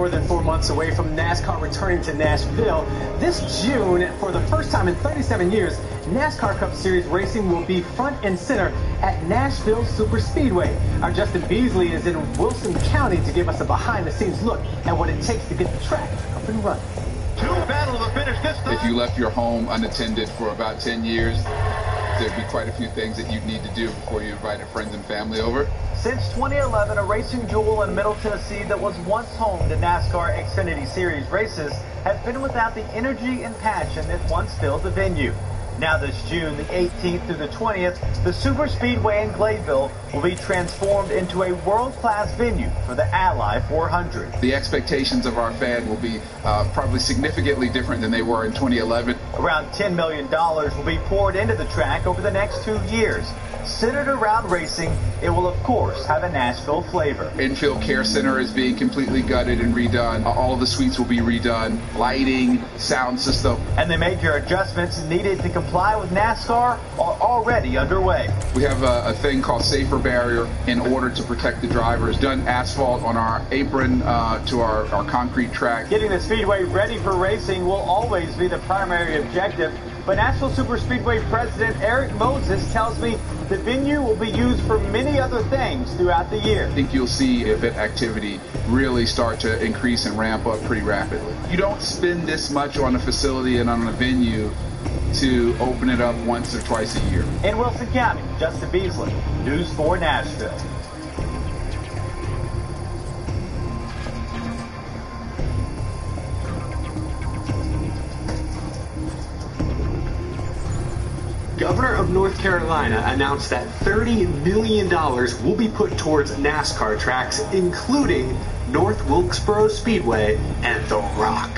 more than 4 months away from NASCAR returning to Nashville. This June, for the first time in 37 years, NASCAR Cup Series racing will be front and center at Nashville Superspeedway. Our Justin Beasley is in Wilson County to give us a behind-the-scenes look at what it takes to get the track up and running. Battle to finish this time. If you left your home unattended for about 10 years, there'd be quite a few things that you'd need to do before you invited friends and family over. Since 2011, a racing jewel in Middle Tennessee that was once home to NASCAR Xfinity Series races has been without the energy and passion that once filled the venue. Now this June, the 18th through the 20th, the Superspeedway in Gladeville will be transformed into a world-class venue for the Ally 400. The expectations of our fan will be probably significantly different than they were in 2011. Around $10 million will be poured into the track over the next 2 years. Centered around racing, it will of course have a Nashville flavor. Infield Care Center is being completely gutted and redone. All of the suites will be redone. Lighting, sound system. And the major adjustments needed to comply with NASCAR are already underway. We have a thing called Safer Barrier in order to protect the drivers. Done asphalt on our apron to our concrete track. Getting the speedway ready for racing will always be the primary objective. But Nashville Superspeedway President Eric Moses tells me the venue will be used for many other things throughout the year. I think you'll see event activity really start to increase and ramp up pretty rapidly. You don't spend this much on a facility and on a venue to open it up once or twice a year. In Wilson County, Justin Beasley, News 4 Nashville. Governor of North Carolina announced that $30 million will be put towards NASCAR tracks, including North Wilkesboro Speedway and The Rock.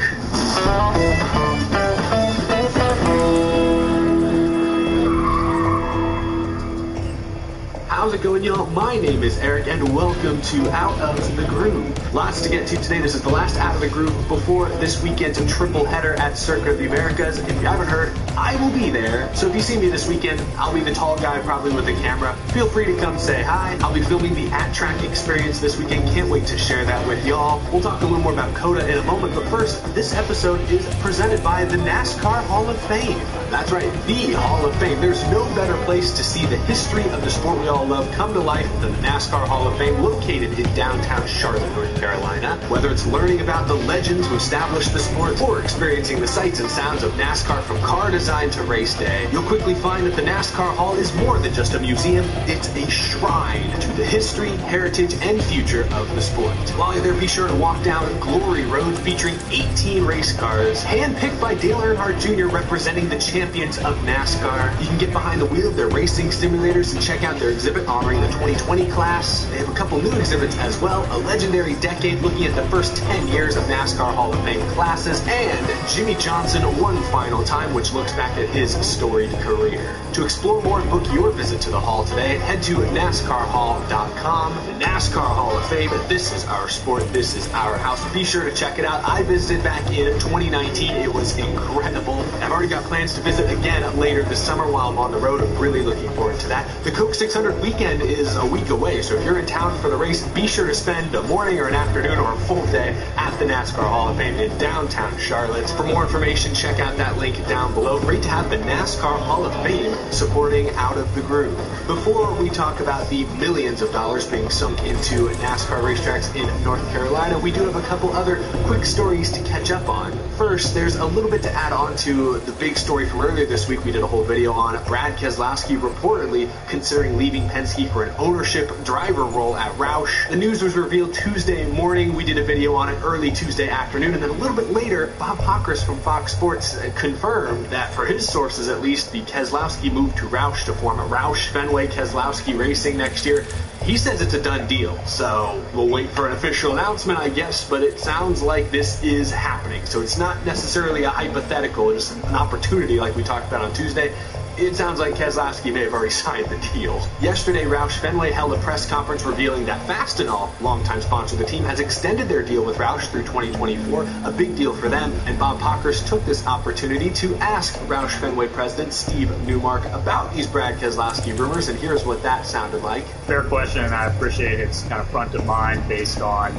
How's it going, y'all? My name is Eric, and welcome to Out of the Groove. Lots to get to today. This is the last Out of the Groove before this weekend's triple header at Circuit of the Americas. If you haven't heard, I will be there. So if you see me this weekend, I'll be the tall guy probably with the camera. Feel free to come say hi. I'll be filming the at-track experience this weekend. Can't wait to share that with y'all. We'll talk a little more about COTA in a moment, but first, this episode is presented by the NASCAR Hall of Fame. That's right, the Hall of Fame. There's no better place to see the history of the sport we all love come to life than the NASCAR Hall of Fame, located in downtown Charlotte, North Carolina. Whether it's learning about the legends who established the sport or experiencing the sights and sounds of NASCAR from car design to race day, you'll quickly find that the NASCAR Hall is more than just a museum. It's a shrine to the history, heritage, and future of the sport. While you're there, be sure to walk down Glory Road, featuring 18 race cars, handpicked by Dale Earnhardt Jr., representing the champions of NASCAR. You can get behind the wheel of their racing simulators and check out their exhibit honoring the 2020 class. They have a couple new exhibits as well, a legendary decade looking at the first 10 years of NASCAR Hall of Fame classes, and Jimmy Johnson one final time, which looks back at his storied career. To explore more and book your visit to the Hall today, head to NASCARHall.com. The NASCAR Hall of Fame, this is our sport, this is our house. Be sure to check it out. I visited back in 2019. It was incredible. I've already got plans to visit again later this summer while I'm on the road. I'm really looking forward to that. The Coke 600 weekend is a week away, so if you're in town for the race, be sure to spend a morning or an afternoon or a full day at the NASCAR Hall of Fame in downtown Charlotte. For more information, check out that link down below. Great to have the NASCAR Hall of Fame supporting Out of the Groove. Before we talk about the millions of dollars being sunk into NASCAR racetracks in North Carolina, we do have a couple other quick stories to catch up on. First, there's a little bit to add on to the big story from earlier this week. We did a whole video on Brad Keselowski reportedly considering leaving Penske for an ownership driver role at Roush. The news was revealed Tuesday morning. We did a video on it early Tuesday afternoon, and then a little bit later, Bob Pockrass from Fox Sports confirmed that, for his sources at least, the Keselowski move to Roush to form a Roush Fenway Keselowski Racing next year. He says it's a done deal, so we'll wait for an official announcement, I guess, but it sounds like this is happening. So it's not necessarily a hypothetical, it's an opportunity like we talked about on Tuesday. It sounds like Keselowski may have already signed the deal. Yesterday, Roush Fenway held a press conference revealing that Fastenal, longtime sponsor of the team, has extended their deal with Roush through 2024, a big deal for them, and Bob Pockrass took this opportunity to ask Roush Fenway president Steve Newmark about these Brad Keselowski rumors, and here's what that sounded like. Fair question, and I appreciate it's kind of front of mind based on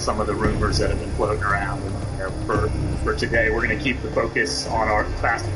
some of the rumors that have been floating around. And, for today, we're going to keep the focus on our fast.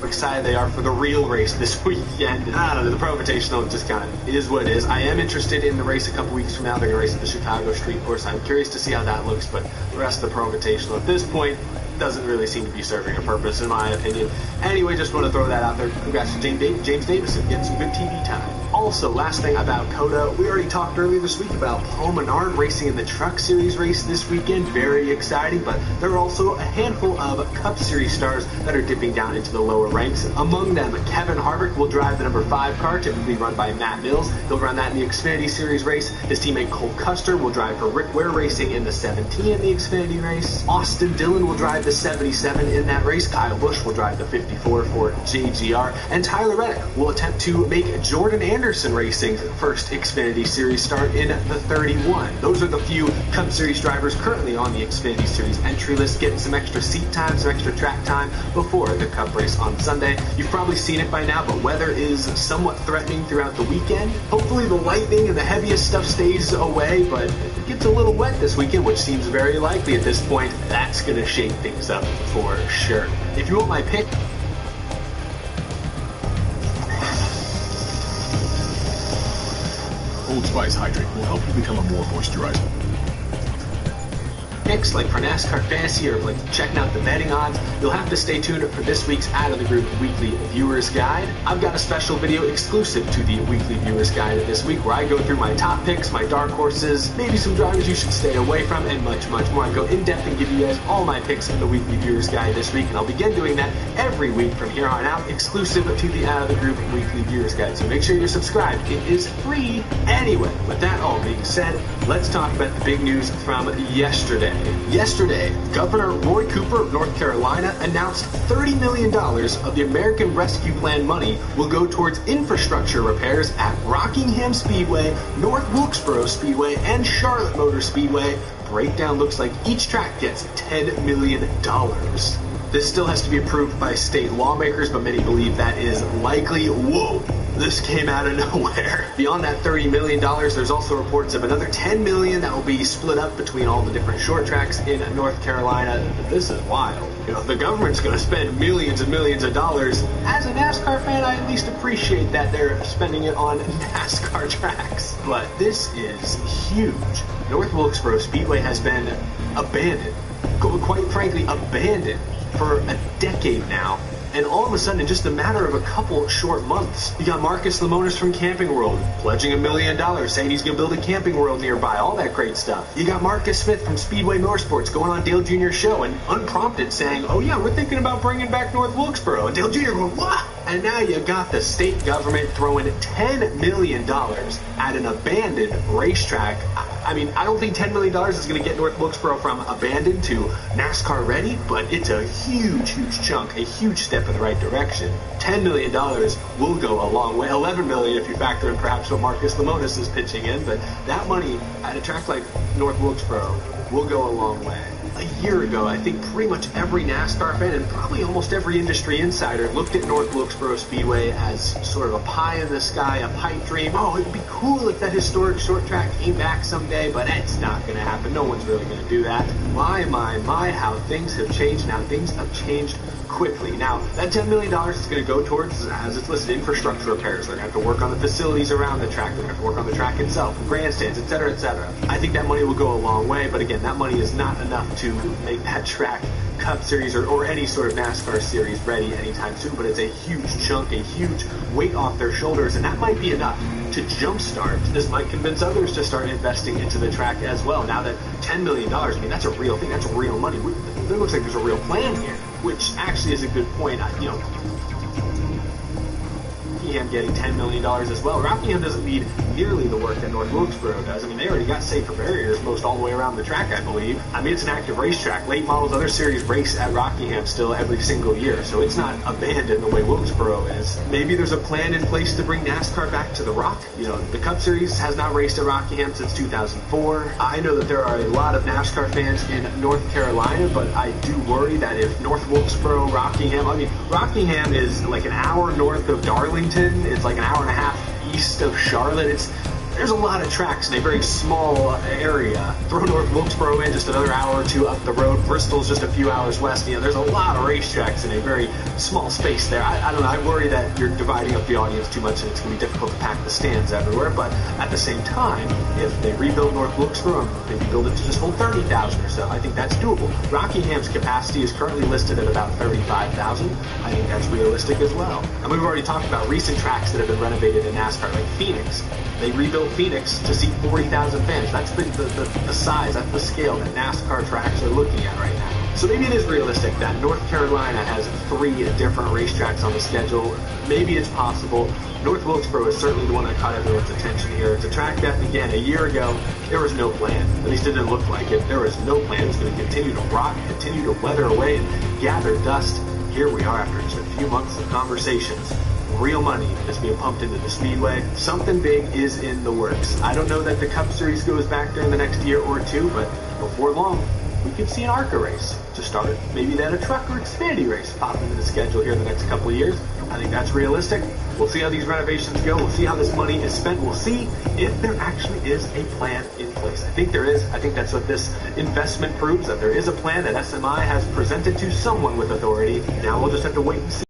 Excited they are for the real race this weekend. I don't know, the Pro Invitational just kind of is what it is. I am interested in the race a couple weeks from now. They're going to race at the Chicago Street Course. I'm curious to see how that looks, but the rest of the Pro Invitational at this point doesn't really seem to be serving a purpose, in my opinion. Anyway, just want to throw that out there. Congrats to James Davison getting some good TV time. Also, last thing about COTA, we already talked earlier this week about Paul Menard racing in the Truck Series race this weekend. Very exciting, but there are also a handful of Cup Series stars that are dipping down into the lower ranks. Among them, Kevin Harvick will drive the number 5 car, typically run by Matt Mills. He'll run that in the Xfinity Series race. His teammate Cole Custer will drive for Rick Ware Racing in the 17 in the Xfinity race. Austin Dillon will drive the 77 in that race. Kyle Busch will drive the 54 for JGR. And Tyler Reddick will attempt to make Jordan Anderson Racing's first Xfinity Series start in the 31. Those are the few Cup Series drivers currently on the Xfinity Series entry list, getting some extra seat time, some extra track time before the Cup race on Sunday. You've probably seen it by now, but weather is somewhat threatening throughout the weekend. Hopefully the lightning and the heaviest stuff stays away, but if it gets a little wet this weekend, which seems very likely at this point, that's going to shake things up for sure. If you want my pick, Old Spice Hydrate will help you become a more moisturized. picks like for NASCAR Fantasy or like checking out the betting odds, you'll have to stay tuned for this week's Out of the Group Weekly Viewers Guide. I've got a special video exclusive to the Weekly Viewers Guide this week where I go through my top picks, my dark horses, maybe some drivers you should stay away from, and much, much more. I go in depth and give you guys all my picks in the Weekly Viewers Guide this week, and I'll begin doing that every week from here on out, exclusive to the Out of the Group Weekly Viewers Guide. So make sure you're subscribed. It is free anyway. With that all being said, let's talk about the big news from yesterday. Yesterday, Governor Roy Cooper of North Carolina announced $30 million of the American Rescue Plan money will go towards infrastructure repairs at Rockingham Speedway, North Wilkesboro Speedway, and Charlotte Motor Speedway. Breakdown looks like each track gets $10 million. This still has to be approved by state lawmakers, but many believe that is likely. Whoa, this came out of nowhere. Beyond that $30 million, there's also reports of another $10 million that will be split up between all the different short tracks in North Carolina. This is wild. You know, the government's going to spend millions and millions of dollars. As a NASCAR fan, I at least appreciate that they're spending it on NASCAR tracks. But this is huge. North Wilkesboro Speedway has been abandoned, quite frankly, abandoned for a decade now, and all of a sudden, in just a matter of a couple short months, you got Marcus Lemonis from Camping World pledging $1 million, saying he's going to build a Camping World nearby, all that great stuff. You got Marcus Smith from Speedway Motorsports going on Dale Jr.'s show and unprompted saying, oh yeah, we're thinking about bringing back North Wilkesboro. And Dale Jr. going, what? And now you got the state government throwing $10 million at an abandoned racetrack. I mean, I don't think $10 million is going to get North Wilkesboro from abandoned to NASCAR ready, but it's a huge, huge chunk, a huge step in the right direction. $10 million will go a long way. $11 million if you factor in perhaps what Marcus Lemonis is pitching in, but that money at a track like North Wilkesboro will go a long way. A year ago, I think pretty much every NASCAR fan and probably almost every industry insider looked at North Wilkesboro Speedway as sort of a pie in the sky, a pipe dream. Oh, it'd be cool if that historic short track came back someday, but it's not going to happen. No one's really going to do that. My, how things have changed. Now, things have changed quickly. Now, that $10 million is going to go towards, as it's listed, infrastructure repairs. They're going to have to work on the facilities around the track. They're going to have to work on the track itself, grandstands, etc., etc. I think that money will go a long way, but again, that money is not enough to make that track Cup Series or any sort of NASCAR series ready anytime soon, but it's a huge chunk, a huge weight off their shoulders, and that might be enough to jumpstart. This might convince others to start investing into the track as well. Now that $10 million, I mean, that's a real thing. That's real money. It looks like there's a real plan here, which actually is a good point. Rockingham getting $10 million as well. Rockingham doesn't need nearly the work that North Wilkesboro does. I mean, they already got safer barriers most all the way around the track, I believe. I mean, it's an active racetrack. Late models, other series race at Rockingham still every single year, so it's not abandoned the way Wilkesboro is. Maybe there's a plan in place to bring NASCAR back to the Rock. You know, the Cup Series has not raced at Rockingham since 2004. I know that there are a lot of NASCAR fans in North Carolina, but I do worry that if North Wilkesboro, Rockingham is like an hour north of Darlington. It's like an hour and a half east of Charlotte. there's a lot of tracks in a very small area. Throw North Wilkesboro in just another hour or two up the road. Bristol's just a few hours west. There's a lot of racetracks in a very small space there. I don't know, I worry that you're dividing up the audience too much and it's going to be difficult to pack the stands everywhere, but at the same time, if they rebuild North Wilkesboro and maybe build it to just hold 30,000 or so, I think that's doable. Rockingham's capacity is currently listed at about 35,000. I think that's realistic as well. And we've already talked about recent tracks that have been renovated in NASCAR, like Phoenix. They rebuilt Phoenix to seat 40,000 fans. That's the size, that's the scale that NASCAR tracks are looking at right now. So maybe it is realistic that North Carolina has 3 different racetracks on the schedule. Maybe it's possible. North Wilkesboro is certainly the one that caught everyone's attention here. It's a track that, again, a year ago, there was no plan. At least it didn't look like it. There was no plan. It was going to continue to rot, continue to weather away and gather dust. Here we are after just a few months of conversations. Real money is being pumped into the Speedway. Something big is in the works. I don't know that the Cup Series goes back there in the next year or two, but before long, we could see an ARCA race to start. Maybe then a truck or Xfinity race pop into the schedule here in the next couple of years. I think that's realistic. We'll see how these renovations go. We'll see how this money is spent. We'll see if there actually is a plan in place. I think there is. I think that's what this investment proves, that there is a plan that SMI has presented to someone with authority. Now we'll just have to wait and see.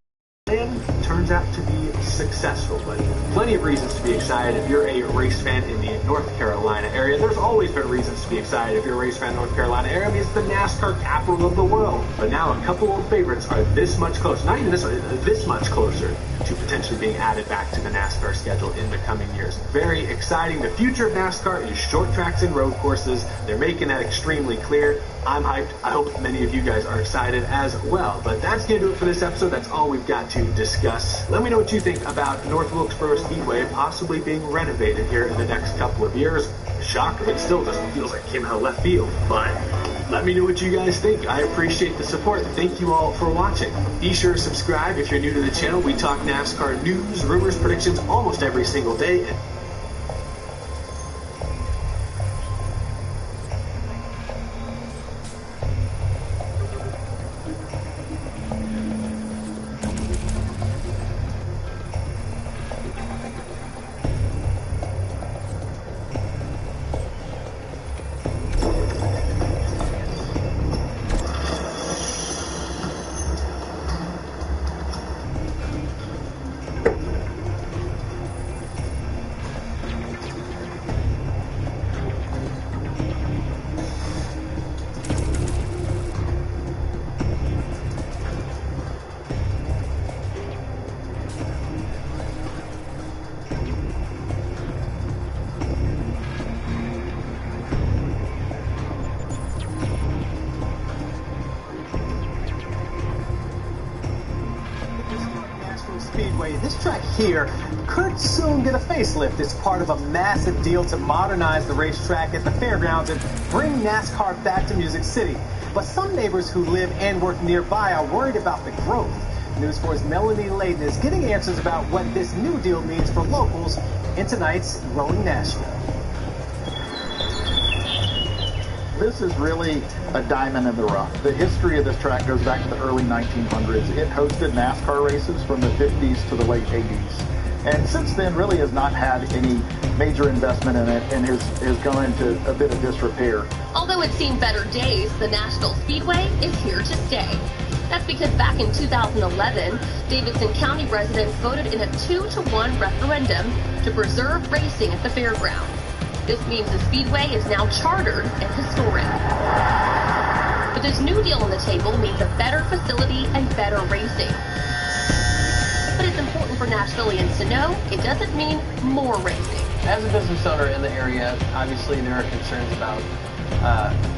And turns out to be successful, but plenty of reasons to be excited if you're a race fan in the North Carolina area. There's always been reasons to be excited if you're a race fan in the North Carolina area. I mean, it's the NASCAR capital of the world. But now a couple of favorites are this much closer, not even this much closer to potentially being added back to the NASCAR schedule in the coming years. Very exciting. The future of NASCAR is short tracks and road courses. They're making that extremely clear. I'm hyped. I hope many of you guys are excited as well. But that's going to do it for this episode. That's all we've got to discuss. Let me know what you think about North Wilkesboro Speedway possibly being renovated here in the next couple of years. Shocker. It still just feels like it came out of left field. But let me know what you guys think. I appreciate the support. Thank you all for watching. Be sure to subscribe if you're new to the channel. We talk NASCAR news, rumors, predictions almost every single day. Speedway, this track here could soon get a facelift. It's part of a massive deal to modernize the racetrack at the fairgrounds and bring NASCAR back to Music City. But some neighbors who live and work nearby are worried about the growth. News 4's Melanie Layden is getting answers about what this new deal means for locals in tonight's Growing Nashville. This is really a diamond in the rough. The history of this track goes back to the early 1900s. It hosted NASCAR races from the 50s to the late 80s. And since then really has not had any major investment in it and has gone into a bit of disrepair. Although it's seen better days, the Nashville Speedway is here to stay. That's because back in 2011, Davidson County residents voted in a 2-to-1 referendum to preserve racing at the fairgrounds. This means the Speedway is now chartered and historic. But this new deal on the table means a better facility and better racing. But it's important for Nashvillians to know it doesn't mean more racing. As a business owner in the area, obviously there are concerns about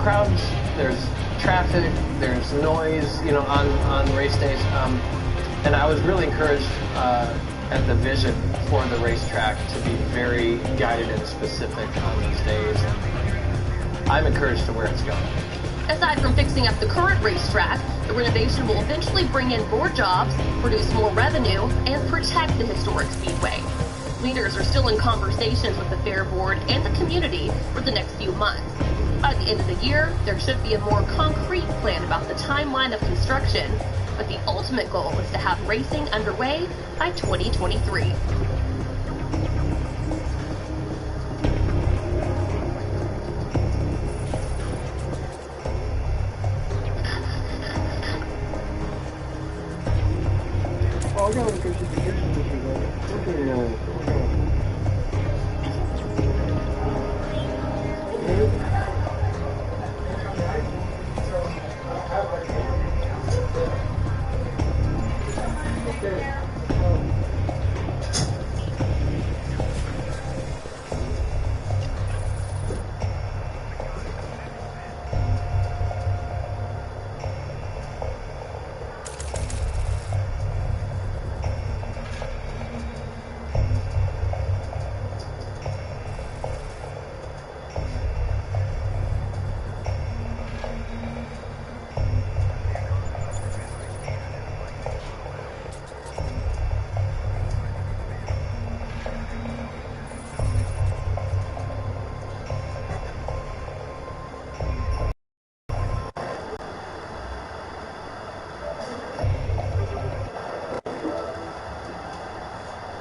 crowds, there's traffic, there's noise, on race days. And I was really encouraged at the vision for the racetrack to be very guided and specific on these days. And I'm encouraged to where it's going. Aside from fixing up the current racetrack, the renovation will eventually bring in more jobs, produce more revenue, and protect the historic Speedway. Leaders are still in conversations with the Fair Board and the community for the next few months. By the end of the year, there should be a more concrete plan about the timeline of construction, but the ultimate goal is to have racing underway by 2023. 어려운 것이 되겠습니다.